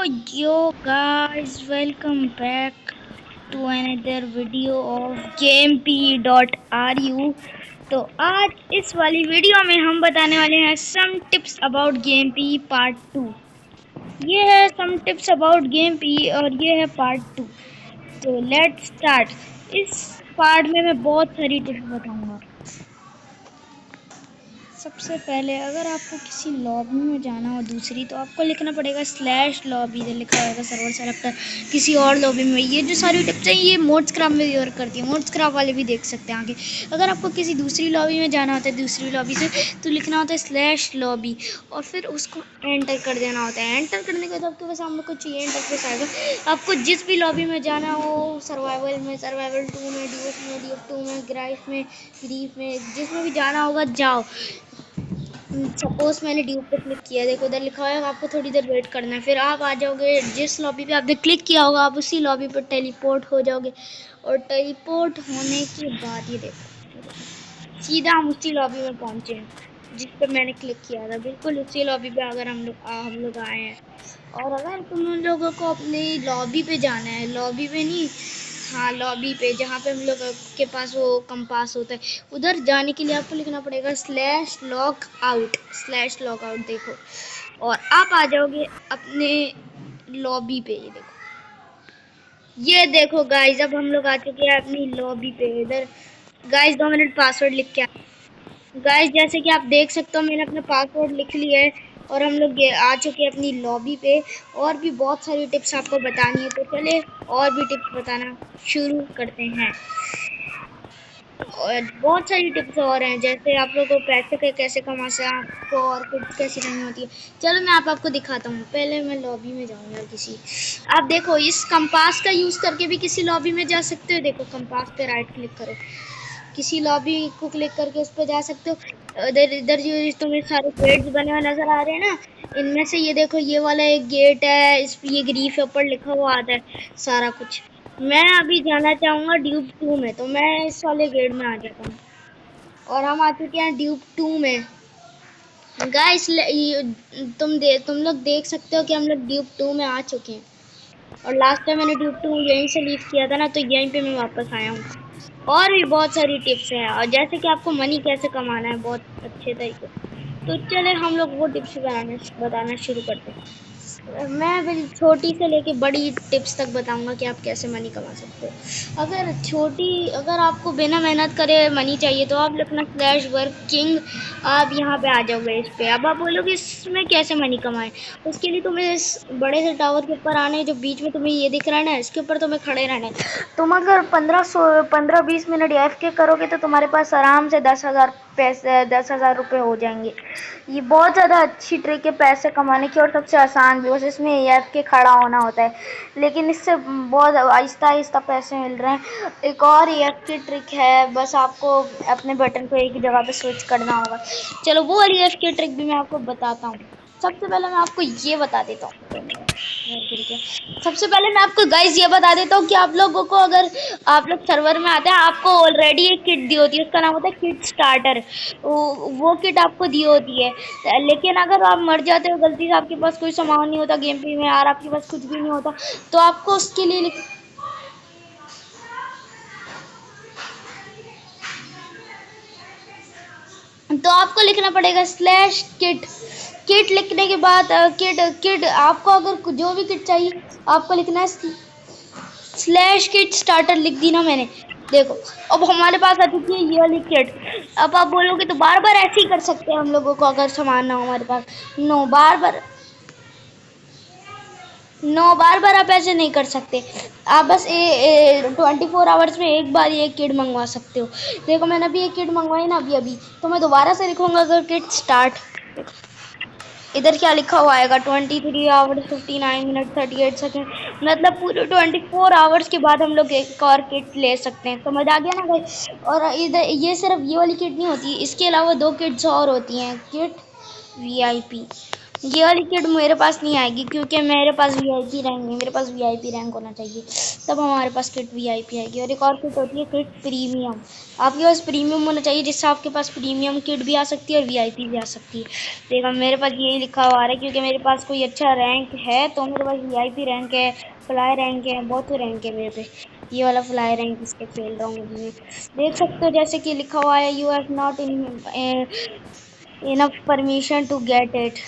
Yo guys, welcome back to another video of gamep.ru। तो आज इस वाली वीडियो में हम बताने वाले हैं some tips about game P part 2। ये है some tips about game P और ये है पार्ट 2। तो लेट्स स्टार्ट। इस पार्ट में मैं बहुत सारी टिप्स बताऊंगा। सबसे पहले अगर आपको किसी लॉबी में जाना हो दूसरी, तो आपको लिखना पड़ेगा स्लैश लॉबी। इधर लिखा होगा सर्वर सेलेक्टर किसी और लॉबी में। ये जो सारी टिप्स हैं ये मोड्स क्राफ्ट में भी वर्क करती है, मोड्स क्राफ्ट वाले भी देख सकते हैं आगे। अगर आपको किसी दूसरी लॉबी में जाना होता है दूसरी लॉबी से, तो लिखना होता है स्लैश लॉबी और फिर उसको एंटर कर देना होता है। एंटर करने के बाद आपके पास सामने कुछ ये इंटरफेस आएगा। आपको जिस भी लॉबी में जाना हो, सर्वाइवल में, सर्वाइवल 2 में, ड्यूब 2 में, ग्राइफ में, ग्रीफ में, जिसमें भी जाना होगा जाओ। सपोज मैंने ड्यूब पे क्लिक किया, देखो उधर लिखा है आपको थोड़ी देर वेट करना है, फिर आप आ जाओगे जिस लॉबी पे आपने क्लिक किया होगा, आप उसी लॉबी पर टेलीपोर्ट हो जाओगे। और टेलीपोर्ट होने के बाद ये देखो सीधा हम उसी लॉबी में पहुंचे हैं जिस पर मैंने क्लिक किया था। बिल्कुल उसी लॉबी पे अगर हम लोग आए हैं। और अगर तुम लोगों को अपनी लॉबी पे जाना है, लॉबी पे नहीं, हाँ लॉबी पे, जहाँ पे हम लोग के पास वो कंपास होता है, उधर जाने के लिए आपको लिखना पड़ेगा slash log out. Slash log out देखो, और आप आ जाओगे अपने लॉबी पे। ये देखो गाइस, अब हम लोग आ चुके हैं अपनी लॉबी पे। इधर गाइस 2 मिनट पासवर्ड लिख के गाइस, जैसे कि आप देख सकते हो मैंने अपना पासवर्ड लिख लिया है और हम लोग आ चुके हैं अपनी लॉबी पे। और भी बहुत सारी टिप्स आपको बतानी है, तो चले और भी टिप्स बताना शुरू करते हैं। और बहुत सारी टिप्स और हैं, जैसे आप लोग को पैसे के कैसे कमा से आपको और टिप्स कैसे करनी होती है। चलो मैं आपको दिखाता हूँ। पहले मैं लॉबी में जाऊँगा किसी। आप देखो इस कंपास का यूज़ करके भी किसी लॉबी में जा सकते हो। देखो कंपास पे राइट क्लिक करो, किसी लॉबी को क्लिक करके उस पर जा सकते हो। इधर इधर जो तुम्हें सारे गेट्स बने हुए नजर आ रहे हैं ना, इनमें से ये देखो ये वाला एक गेट है, इस ये ग्रीफ के ऊपर लिखा हुआ आता है सारा कुछ। मैं अभी जाना चाहूँगा ड्यूब 2 में, तो मैं इस वाले गेट में आ जाता हूँ और हम आ चुके हैं ड्यूब 2 में। गाइस तुम लोग देख सकते हो कि हम लोग ड्यूब 2 में आ चुके हैं। और लास्ट टाइम मैंने ड्यूब 2 यहीं से लीव किया था ना, तो यहीं पे मैं वापस आया हूँ। और भी बहुत सारी टिप्स हैं, और जैसे कि आपको मनी कैसे कमाना है बहुत अच्छे तरीके से। तो चले हम लोग वो टिप्स बताना शुरू करते हैं। मैं छोटी से लेके बड़ी टिप्स तक बताऊंगा कि आप कैसे मनी कमा सकते हो। अगर आपको बिना मेहनत करे मनी चाहिए, तो आप लिखना स्लैश वर्किंग। आप यहाँ पे आ जाओगे इस पे। अब आप बोलोगे इसमें कैसे मनी कमाएं। उसके लिए तुम्हें इस बड़े से टावर के ऊपर आना है, जो बीच में तुम्हें ये दिख रहा है ना, इसके ऊपर तुम्हें खड़े रहना है। तुम अगर 15-20 मिनट AFK करोगे, तो तुम्हारे पास आराम से 10,000 रुपये हो जाएंगे। ये बहुत ज़्यादा अच्छी ट्रिक है पैसे कमाने की, और सबसे आसान भी। बस इसमें AFK खड़ा होना होता है, लेकिन इससे बहुत आहिस्ता आहिस्ता पैसे मिल रहे हैं। एक और AFK ट्रिक है, बस आपको अपने बटन को एक ही जगह पे स्विच करना होगा। चलो वो वाली AFK ट्रिक भी मैं आपको बताता हूँ। सबसे पहले मैं आपको ये बता देता हूँ। सबसे पहले मैं आपको गाइस ये बता देता हूँ कि आप लोगों को, अगर आप लोग सर्वर में आते हैं, आपको ऑलरेडी एक किट दी होती है, उसका नाम होता है किट स्टार्टर। वो किट आपको दी होती है। लेकिन अगर आप मर जाते हो गलती से, आपके पास कोई सामान नहीं होता गेम पे में यार, आपके पास कुछ भी नहीं होता, तो आपको उसके लिए लिखना पड़ेगा स्लैश किट। किट लिखने के बाद किट किट आपको अगर जो भी किट चाहिए, आपको लिखना है स्लैश किट स्टार्टर। लिख दी ना मैंने, देखो अब हमारे पास आ चुकी है ये वाली किट। अब आप बोलोगे तो बार बार ऐसे ही कर सकते हैं हम लोगों को, अगर सामान ना हो हमारे पास। नो बार बार आप ऐसे नहीं कर सकते। आप बस 24 आवर्स में एक बार ये किट मंगवा सकते हो। देखो मैंने अभी एक किट मंगवाई ना, अभी तो मैं दोबारा से लिखूंगा अगर किट स्टार्ट। इधर क्या लिखा हुआ आएगा, 23 आवर्स 59 मिनट 38 सेकेंड। मतलब पूरे 24 आवर्स के बाद हम लोग एक और किट ले सकते हैं। समझ आ गया ना भाई। और इधर ये सिर्फ ये वाली किट नहीं होती, इसके अलावा 2 किट्स और होती हैं। किट VIP, ये वाली किट मेरे पास नहीं आएगी क्योंकि मेरे पास वीआईपी रैंक नहीं, मेरे पास वीआईपी रैंक होना चाहिए तब हमारे पास किट वीआईपी आएगी। और एक और किट होती है किट प्रीमियम, आपके पास प्रीमियम होना चाहिए जिससे आपके पास प्रीमियम किट भी आ सकती है और वीआईपी भी आ सकती है। देखा मेरे पास यही लिखा हुआ आ रहा है क्योंकि मेरे पास कोई अच्छा रैंक है तो मेरे पास वीआईपी रैंक है, फ्लाई रैंक है, बहुत रैंक है मेरे पे। ये वाला फ्लाई रैंक इस पे खेल रहा हूँ मैं, देख सकते हो जैसे कि लिखा हुआ है you have not in enough permission to get it.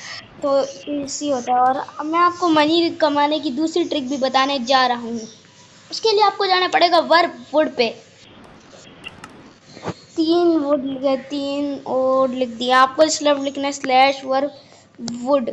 तो इसी होता है। और अब मैं आपको मनी कमाने की दूसरी ट्रिक भी बताने जा रहा हूँ। उसके लिए आपको जाना पड़ेगा वर्क वुड पे। 3 वुड लिखे, 3 वुड लिख दिया, आपको सिर्फ लिखना है स्लैश वर्क वुड।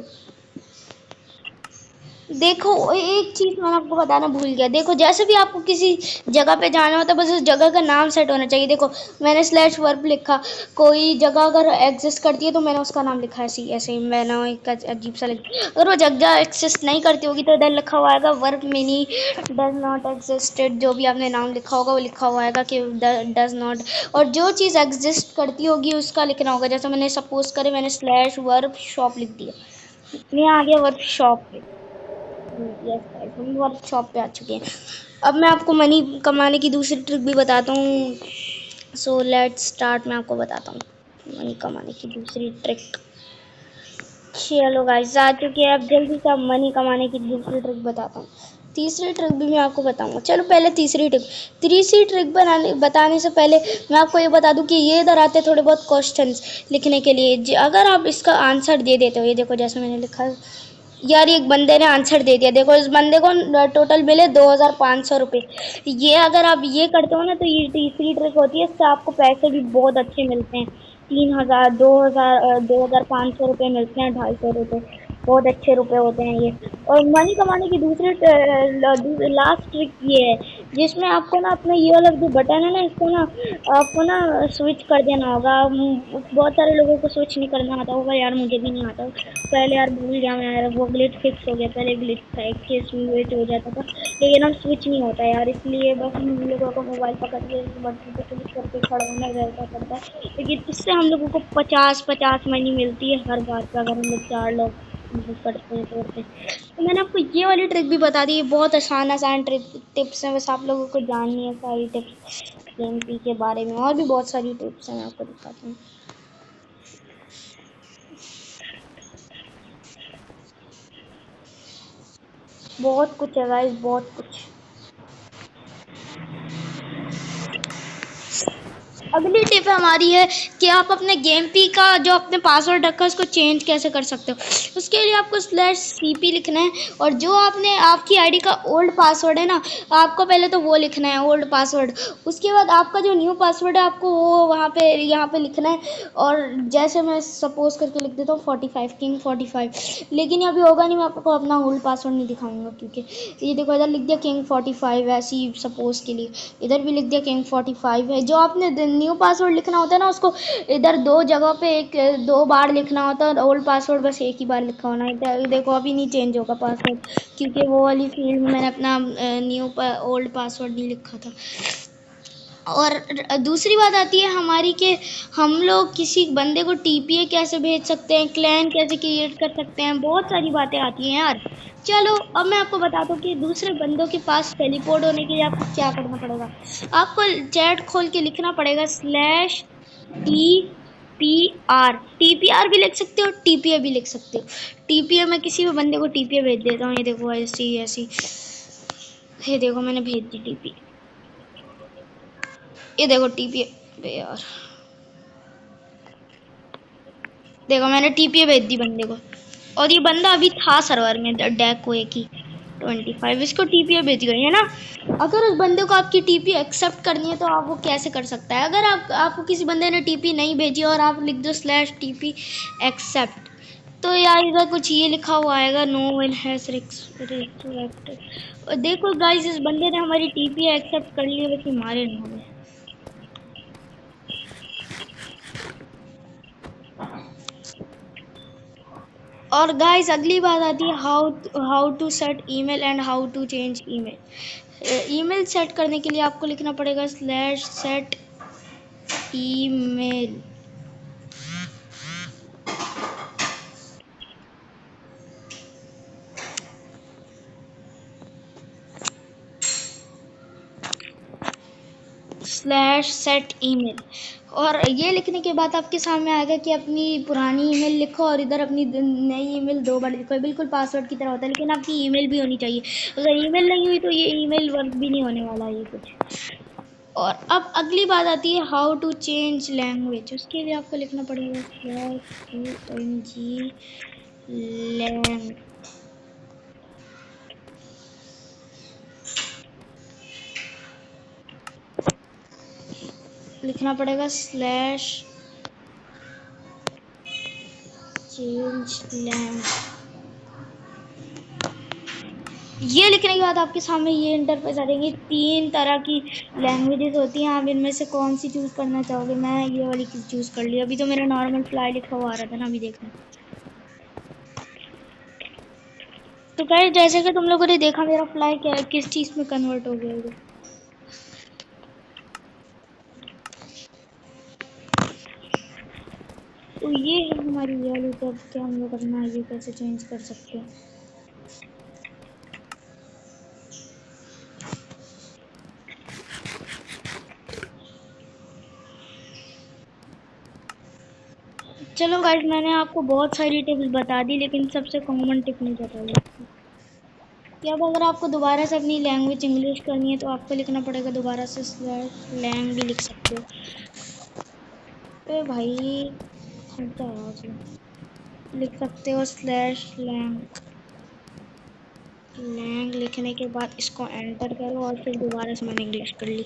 देखो एक चीज मैं आपको बताना भूल गया, देखो जैसे भी आपको किसी जगह पे जाना होता है बस उस जगह का नाम सेट होना चाहिए। देखो मैंने स्लैश वर्ब लिखा, कोई जगह अगर एग्जिस्ट करती है तो मैंने उसका नाम लिखा है ऐसे ऐसे ही मैंने एक अजीब सा लिखा। अगर वो जगह एग्जिस्ट नहीं करती होगी तो इधर लिखा हुआ आएगा verb mini does not existed, जो भी आपने नाम लिखा होगा वो लिखा हुआ आएगा कि डज नॉट। और जो चीज़ एग्जिस्ट करती होगी उसका लिखना होगा। जैसे मैंने सपोज करे मैंने स्लैश वर्ब शॉप लिख दिया, ये आ गया वर्ब शॉप पे। यस गाइस हम वर्कशॉप पे आ चुके हैं। अब मैं आपको मनी कमाने की दूसरी ट्रिक भी बताता हूँ। सो लेट्स स्टार्ट, मैं आपको बताता हूँ मनी कमाने की दूसरी ट्रिक। चलो गाइस आ चुके हैं, अब जल्दी से अब मनी कमाने की दूसरी ट्रिक बताता हूँ। तीसरी ट्रिक भी मैं आपको बताऊंगा। चलो पहले तीसरी ट्रिक बताने से पहले मैं आपको ये बता दूं कि ये इधर आते थोड़े बहुत क्वेश्चंस लिखने के लिए। अगर आप इसका आंसर दे देते हो, ये देखो जैसे मैंने लिखा यार, एक बंदे ने आंसर दे दिया, देखो इस बंदे को टोटल मिले 2500 रुपये। ये अगर आप ये करते हो ना तो ये तीसरी ट्रिक होती है, इससे आपको पैसे भी बहुत अच्छे मिलते हैं। 3000, 2000, 2500 रुपये मिलते हैं, 250 रुपये, बहुत अच्छे रुपए होते हैं ये। और मनी कमाने की दूसरी लास्ट ट्रिक ये है जिसमें आपको ना अपना ये वाला जो बटन है ना इसको ना आपको ना स्विच कर देना होगा। बहुत सारे लोगों को स्विच नहीं करना आता होगा यार, मुझे भी नहीं आता पहले यार, भूल गया मैं यार, वो ग्लिच फिक्स हो गया। पहले ग्लिच था एक के स्विच हो जाता था लेकिन अब स्विच नहीं होता यार, इसलिए बस हम लोगों को मोबाइल पकड़ के बटन पे क्लिक करके खड़ा होना रहता पड़ता है। लेकिन इससे हम लोगों को 50-50 मनी मिलती है हर बार पे, अगर हम लोग 4 लोग करते हैं तोड़ते हैं। तो मैंने आपको ये वाली ट्रिक भी बता दी, बहुत आसान आसान ट्रिक टिप्स हैं, बस आप लोगों को जाननी है सारी टिप्स गेम पी के बारे में। और भी बहुत सारी टिप्स हैं, मैं आपको दिखाती हूँ। बहुत कुछ है गाइस, बहुत कुछ। अगली टिप हमारी है कि आप अपने गेम पी का जो आपने पासवर्ड रखा है उसको चेंज कैसे कर सकते हो। उसके लिए आपको स्लैश सीपी लिखना है और जो आपने आपकी आईडी का ओल्ड पासवर्ड है ना, आपको पहले तो वो लिखना है ओल्ड पासवर्ड। उसके बाद आपका जो न्यू पासवर्ड है आपको वो वहाँ पे यहाँ पे लिखना है। और जैसे मैं सपोज करके लिख देता हूँ 45 किंग 45, लेकिन अभी होगा नहीं, मैं आपको अपना ओल्ड पासवर्ड नहीं दिखाऊंगा क्योंकि ये देखो इधर लिख दिया किंग 45 ऐसी सपोज के लिए, इधर भी लिख दिया किंग 45 है। जो आपने न्यू पासवर्ड लिखना होता है ना उसको इधर 2 जगह पे एक 2 बार लिखना होता है, ओल्ड पासवर्ड बस एक ही बार लिखा होना है। देखो अभी नहीं चेंज होगा पासवर्ड क्योंकि वो वाली फील्ड में मैंने अपना ओल्ड पासवर्ड नहीं लिखा था। और दूसरी बात आती है हमारी कि हम लोग किसी बंदे को टीपीए कैसे भेज सकते हैं, क्लैन कैसे क्रिएट कर सकते हैं, बहुत सारी बातें आती हैं यार। चलो अब मैं आपको बताता हूँ कि दूसरे बंदों के पास टेलीपोर्ट होने के लिए आपको क्या करना पड़ेगा। आपको चैट खोल के लिखना पड़ेगा स्लैश टीपीआर भी लिख सकते हो, टीपीए भी लिख सकते हो। टीपीए मैं किसी भी बंदे को टीपीए भेज देता हूँ, ये देखो ऐसी ऐसी, ये देखो मैंने भेज दी टीपीए, ये देखो टीपीए यार, देखो मैंने टीपीए भेज दी बंदे को। और ये बंदा अभी था सर्वर में डैक को एक ही 25, इसको टीपीए भेज गई है ना। अगर उस बंदे को आपकी टीपी एक्सेप्ट करनी है तो आप वो कैसे कर सकता है। अगर आपको किसी बंदे ने टीपी नहीं भेजी और आप लिख दो स्लैश टीपी एक्सेप्ट, तो यार इधर कुछ ये लिखा हुआ आएगा नो वन हैज रिस्ट्रिक्टेड। देखो गाइस इस बंदे ने हमारी टीपी एक्सेप्ट कर ली, बस हमारे नहीं हुए। और गाइस अगली बात आती है how to set email and how to change email. Email set करने के लिए आपको लिखना पड़ेगा slash set email. Slash set email. और ये लिखने के बाद आपके सामने आएगा कि अपनी पुरानी ईमेल लिखो और इधर अपनी नई ईमेल 2 बार लिखो। बिल्कुल पासवर्ड की तरह होता है, लेकिन आपकी ईमेल भी होनी चाहिए। अगर ईमेल नहीं हुई तो ये ईमेल वर्क भी नहीं होने वाला ये कुछ। और अब अगली बात आती है हाउ टू चेंज लैंग्वेज। उसके लिए आपको लिखना पड़ेगा QNG लैंग, लिखना पड़ेगा स्लैश चेंज लैंग। ये लिखने के बाद आपके सामने ये इंटरफेस आ जाएंगे। 3 तरह की लैंग्वेजेस होती हैं, आप इनमें से कौन सी चूज़ करना चाहोगे। मैं ये वाली चूज़ कर ली। अभी तो मेरा नॉर्मल फ्लाई लिखा हुआ आ रहा था ना, अभी देखना। तो गाइस जैसे कि तुम लोगों ने देखा मेरा फ्लाई क्या है, किस चीज़ में कन्वर्ट हो गया है। तो ये है हमारी वाली टैब के हम लोग अपना ये कैसे चेंज कर सकते हैं। चलो गाइस मैंने आपको बहुत सारी टिप्स बता दी, लेकिन सबसे कॉमन टिप नहीं बताई आपको कि अब अगर आपको दोबारा से अपनी लैंग्वेज इंग्लिश करनी है तो आपको लिखना पड़ेगा दोबारा से स्लैश लैंग भी लिख सकते हो। भाई खर्चा है आज लिख सकते हो स्लैश लैंग। लैंग लिखने के बाद इसको एंटर करो और फिर दोबारा से मैंने इंग्लिश कर ली।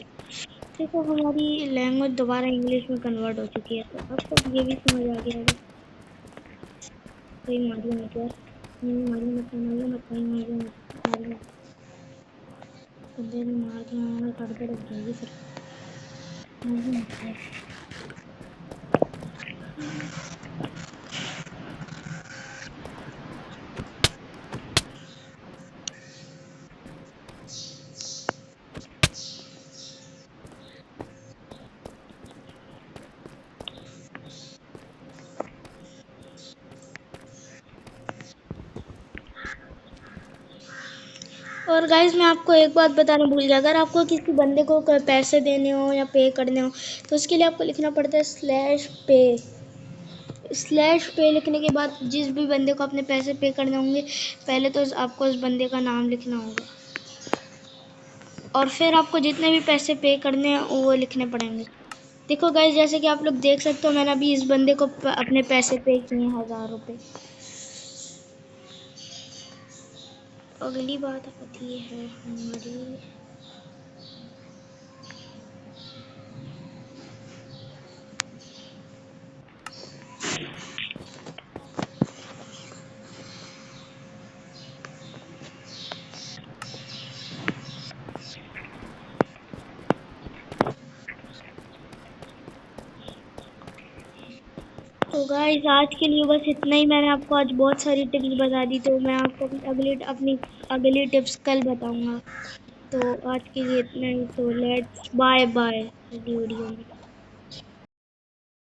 देखो हमारी लैंग्वेज दोबारा इंग्लिश में कन्वर्ट हो चुकी है। तो आपको ये भी समझ आ गया होगा। कोई मारियो मत यार, मारियो मत, मारियो मत, मारियो मत, मारियो मत। बंदे ने मार दिया, कट के रख जाएगी फिर। मारियो मत यार। और गाइज मैं आपको एक बात बताना भूल गया, अगर आपको किसी बंदे को पैसे देने हो या पे करने हो तो उसके लिए आपको लिखना पड़ता है स्लैश पे। स्लैश पे लिखने के बाद जिस भी बंदे को अपने पैसे पे करने होंगे पहले तो आपको उस बंदे का नाम लिखना होगा और फिर आपको जितने भी पैसे पे करने हैं वो लिखने पड़ेंगे। देखो गाइज जैसे कि आप लोग देख सकते हो मैंने अभी इस बंदे को अपने पैसे पे किए 1000 रुपये। अगली बात आती है हमारी तो गाइस आज के लिए बस इतना ही। मैंने आपको आज बहुत सारी टिप्स बता दी, तो मैं आपको अपनी अगली टिप्स कल बताऊंगा। तो आज के लिए इतना ही। तो लेट्स बाय बाय वीडियो में।